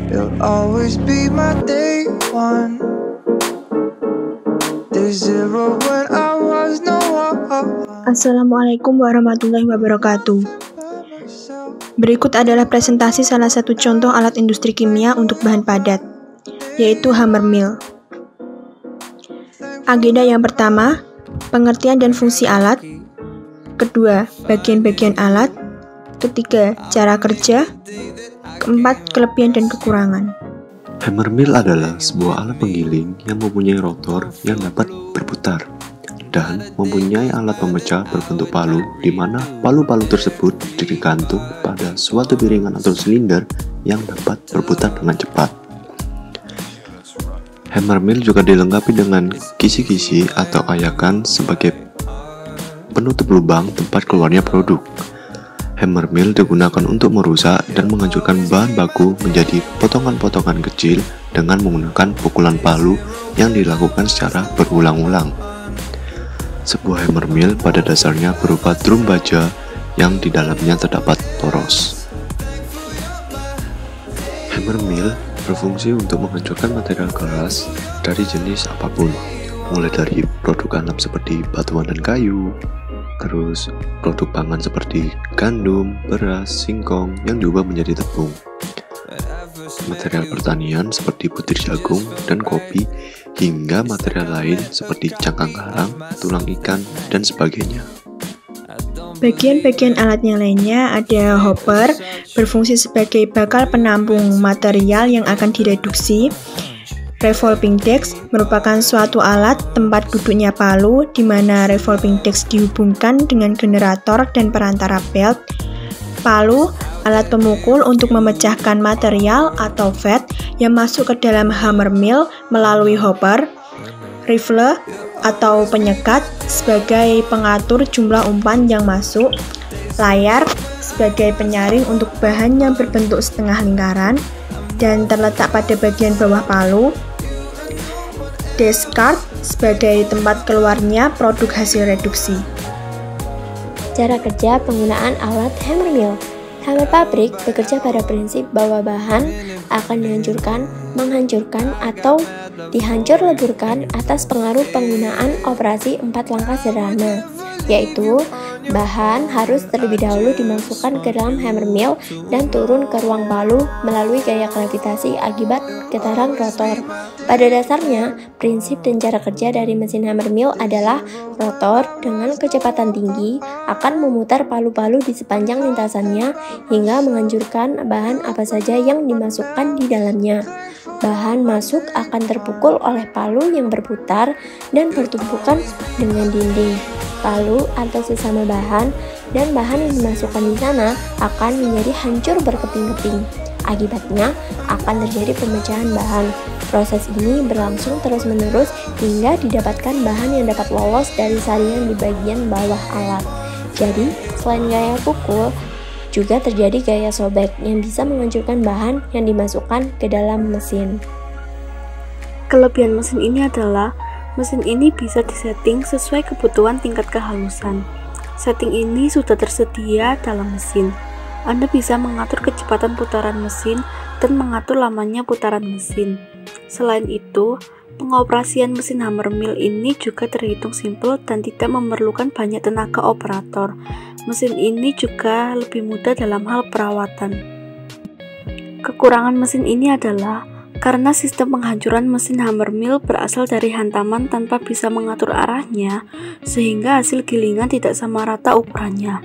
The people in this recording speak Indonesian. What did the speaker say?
You'll always be my day one. Day zero when I was no one. Assalamualaikum warahmatullahi wabarakatuh. Berikut adalah presentasi salah satu contoh alat industri kimia untuk bahan padat, yaitu hammer mill. Agenda yang pertama, pengertian dan fungsi alat. Kedua, bagian-bagian alat. Ketiga, cara kerja. Keempat, kelebihan dan kekurangan. Hammer mill adalah sebuah alat penggiling yang mempunyai rotor yang dapat berputar dan mempunyai alat pemecah berbentuk palu, di mana palu-palu tersebut digantung pada suatu piringan atau silinder yang dapat berputar dengan cepat. Hammer mill juga dilengkapi dengan kisi-kisi atau ayakan sebagai penutup lubang tempat keluarnya produk. Hammer mill digunakan untuk merusak dan menghancurkan bahan baku menjadi potongan-potongan kecil dengan menggunakan pukulan palu yang dilakukan secara berulang-ulang. Sebuah hammer mill pada dasarnya berupa drum baja yang di dalamnya terdapat poros. Hammer mill berfungsi untuk menghancurkan material keras dari jenis apapun, mulai dari produk alam seperti batuan dan kayu, terus produk pangan seperti gandum, beras, singkong yang diubah menjadi tepung. Material pertanian seperti butir jagung dan kopi, hingga material lain seperti cangkang karang, tulang ikan, dan sebagainya. Bagian-bagian alatnya lainnya ada hopper, berfungsi sebagai bakal penampung material yang akan direduksi. Revolving disc merupakan suatu alat tempat duduknya palu, di mana revolving disc dihubungkan dengan generator dan perantara belt. Palu, alat pemukul untuk memecahkan material atau fat yang masuk ke dalam hammer mill melalui hopper. Rifle atau penyekat sebagai pengatur jumlah umpan yang masuk. Layar sebagai penyaring untuk bahan yang berbentuk setengah lingkaran dan terletak pada bagian bawah palu. Discard sebagai tempat keluarnya produk hasil reduksi. Cara kerja penggunaan alat hammer mill. Hammer pabrik bekerja pada prinsip bahwa bahan akan dihancurkan, menghancurkan, atau dihancur leburkan atas pengaruh penggunaan operasi 4 langkah sederhana, yaitu bahan harus terlebih dahulu dimasukkan ke dalam hammer mill dan turun ke ruang palu melalui gaya gravitasi akibat getaran rotor. Pada dasarnya, prinsip dan cara kerja dari mesin hammer mill adalah rotor dengan kecepatan tinggi akan memutar palu-palu di sepanjang lintasannya hingga menghancurkan bahan apa saja yang dimasukkan di dalamnya. Bahan masuk akan terpukul oleh palu yang berputar dan bertumpukan dengan dinding palu atau sesama bahan, dan bahan yang dimasukkan di sana akan menjadi hancur berkeping-keping. Akibatnya akan terjadi pemecahan bahan. Proses ini berlangsung terus-menerus hingga didapatkan bahan yang dapat lolos dari saringan di bagian bawah alat. Jadi, selain gaya pukul, juga terjadi gaya sobek yang bisa menghancurkan bahan yang dimasukkan ke dalam mesin. Kelebihan mesin ini adalah mesin ini bisa disetting sesuai kebutuhan tingkat kehalusan. Setting ini sudah tersedia dalam mesin. Anda bisa mengatur kecepatan putaran mesin dan mengatur lamanya putaran mesin. Selain itu, pengoperasian mesin hammer mill ini juga terhitung simpel dan tidak memerlukan banyak tenaga operator. Mesin ini juga lebih mudah dalam hal perawatan. Kekurangan mesin ini adalah karena sistem penghancuran mesin hammer mill berasal dari hantaman tanpa bisa mengatur arahnya, sehingga hasil gilingan tidak sama rata ukurannya.